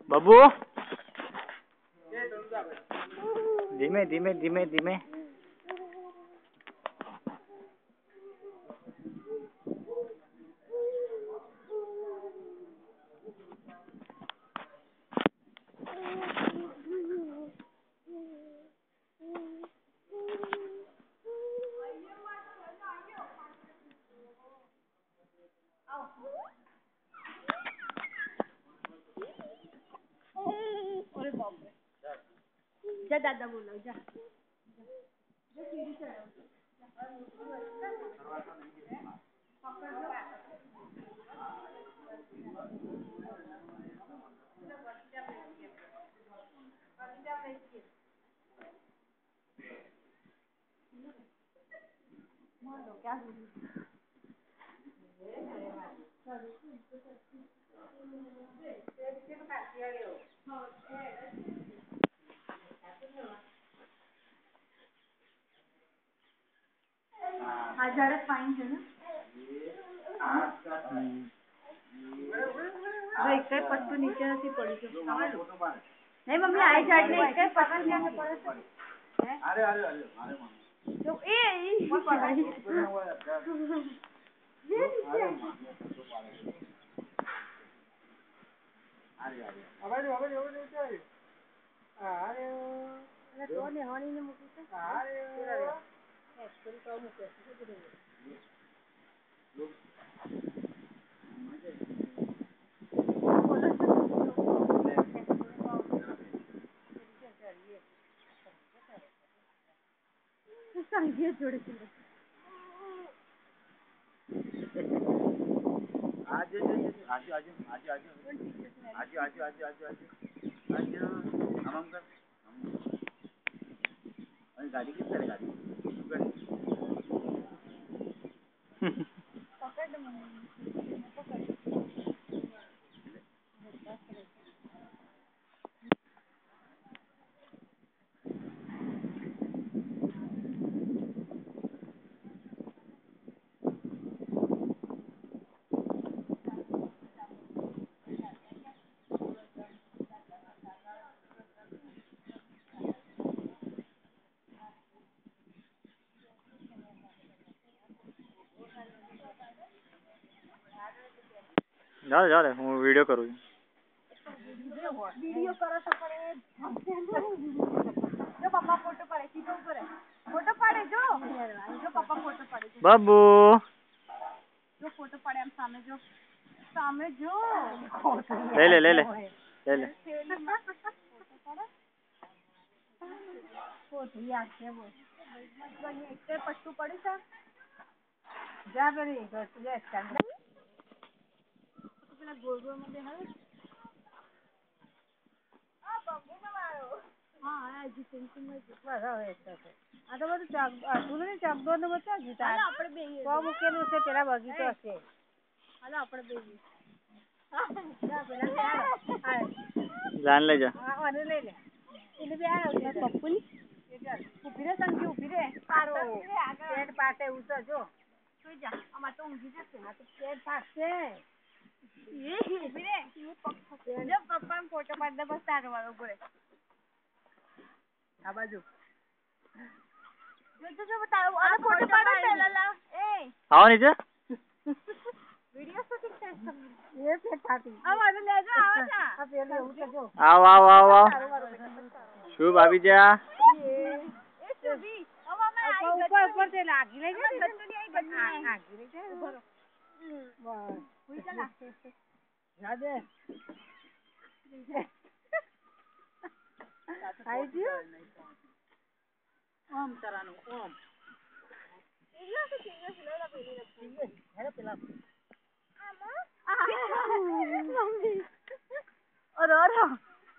बाबू धीमे धीमे धीमे धीमे जा दादा बोलो जा जो सीढ़ी चढ़ो क्या हजार फाइन है ना भाई कई पट्टू नीचे नहीं पड़ी तो नहीं मम्मी आई झाड़ नहीं कई पकड़ के पड़े अरे अरे अरे अरे तो ए अरे तो ने होनी ने मुकी से अरे एक्चुअली तो मुके संगीत जोड़े चले आज आज आज आज आज आज आज आज आज आज आज हम कर अरे गाड़ी किस तरह गाड़ी पकड़ दो मम्मी पकड़ जा रे हूँ वीडियो करूँ वीडियो करो तो पड़े जो पापा फोटो पड़े सीधे ऊपर है फोटो पड़े जो पापा फोटो पड़े बाबू जो फोटो पड़े हम सामने जो ले ले ले ले ले ले फोटो याद है वो एक पट्टू पड़ी था जा बरी तुझे स्टैंड પેલા ગોળ ગોળ માં બેહાડે આ બંબુ માં મારો હા આ જીતેન્દ્ર માં કેટલા આવે છે આ તો બધું ચાક આટલું ને ચાક દો ને બતા જીતા હાલો આપણે બેહીએ કો મૂકેલું છે પેલા બગીચો હશે હાલો આપણે બેહીએ જા પેલા जान ले जा હા અને લઈ લે એને બે આ પપ્પુની ઉભી રે સંજી ઉભી રે સારો પેટ પાટે ઉતર જો જોઈ જા આમાં તો ઊંઘી જશે આ તો પેટ પાટશે जो पप्पा फोटो पाड़ने बस तारो वालों को आ बाजू जो बताओ अरे फोटो पाड़ो पहला ला ए आओ नीचे वीडियो शूटिंग कर ये पे खाती अब आ ले जा आओ जा अब पहले उठो जो आओ आओ आओ आओ शुभ भाभी जा ए शुभी अब मैं आई ऊपर ऊपर से लागी ले जा गत्तू नहीं आई गत्तू आगी ले जा ऊपर बस हुई चला राधे आई जी ओम तरानो ओम इल्ला तो सीरियस लेला पहले लगती है हेलो पिला अम्मा मम्मी और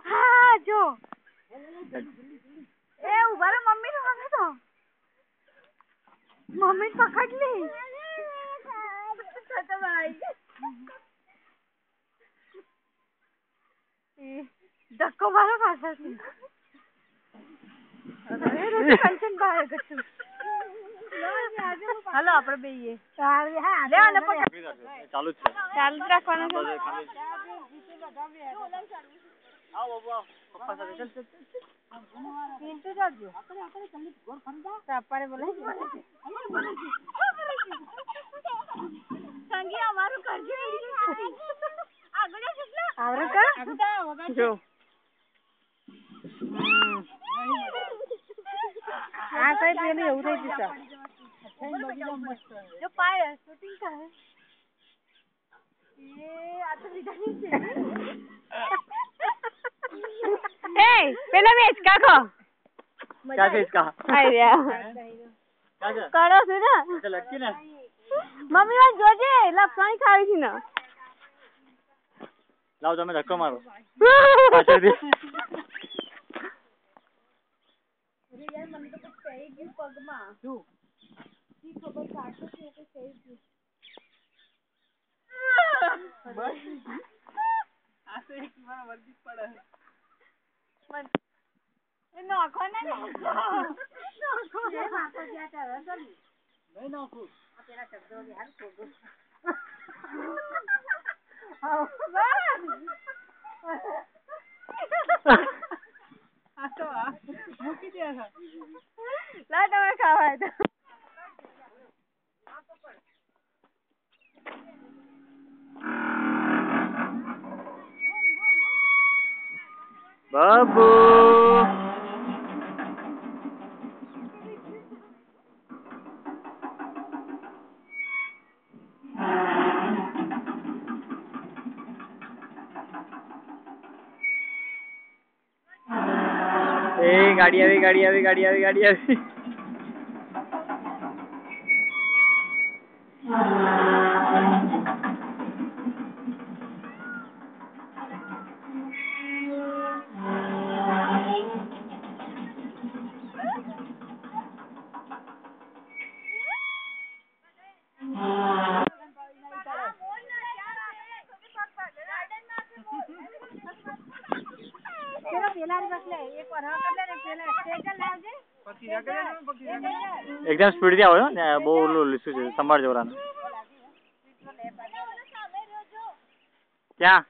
हां जो ए उबारा मम्मी तो मम्मी पकड़ ली तो भाई धक्को मारो भाषा से अरे टेंशन बाहर गच्चू હાલો આપણે બેહીએ. લે આને પકડ. ચાલુ જ છે. ચાલુ જ રાખવાનું છે. આવો બાબુ આવો. પપ્પા સાથે ચાલ ચાલ. પિન્ટુ જાજો. આપણે કલ્લી ઘર ખંડા. તાપારે બોલાય. સંગી અમારું કરજો. આગળ કેટલા? આવરે કા? જો. આ કઈ પેલું એવું થઈ જશે. જો પાય શૂટિંગ કરે. એ આ તો વિધાની છે. એ પેલા મેચ કાકો. क्या है इसका? આર્યા. क्या है? કરો છે ને? अच्छा लड़की ने? મમ્મી વાત જોજે લપસણી ખાવી છે ને. लाओ તમે ધક્કો મારો. પાછળથી. અરે યાર મને તો કઈ થઈ ગયું પગમાં. શું? ઈ ખબર કાઢો છે કે થઈ ગયું. બસ. આ તો એક માં વર્દી પડે. એ નાખો ને નાખો. એ નાખો જ્યાં ચાલે ચાલ. નહીં નાખું. આ પેલા શબ્દો યાર ખોગો. આ તો મૂકી દે છે. લા તમે ખાવા તો. बाबू गाड़ी આવી ગાડી આવી ગાડી આવી ગાડી આવી एकदम स्पीड થી આવો ને બહુ લીસું છે સંભાળ જવરાનું ક્યાં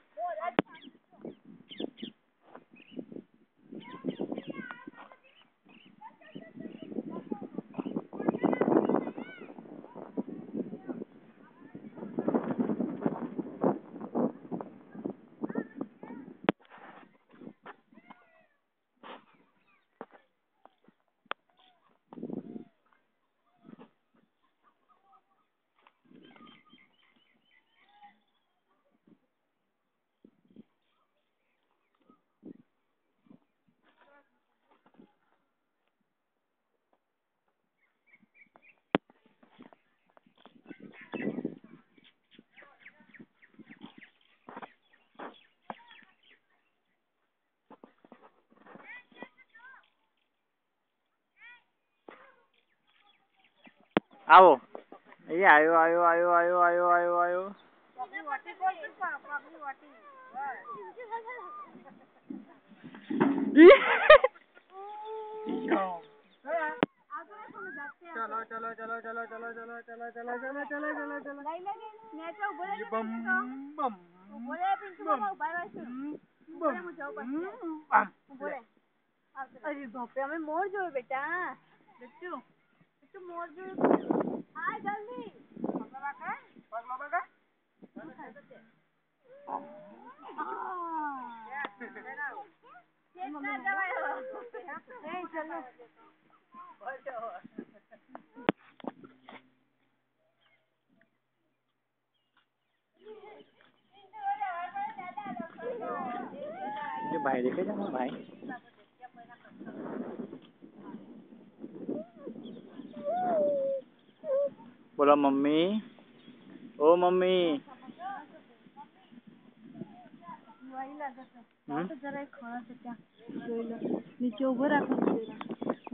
આવો એ આયો આયો આયો આયો આયો આયો આયો चलो चलो चलो चलो चलो चलो चलो चलो चलो चलो चलो चलो लई लगे नेचो बोले बम बम बोले पिंटू बाबा उभा रहो बोले मु जाऊ बस बोले अरे बाप रे हमें मोर जोयो बेटा बिट्टू बिट्टू मोर जोयो हाय जल्दी पगला का चलो ये भाई देखे जाना भाई बोला मम्मी ओ मम्मी तो जरा खाना से क्या नीचे उभो રાખો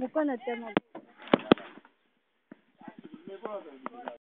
મૂકો ને અત્યારે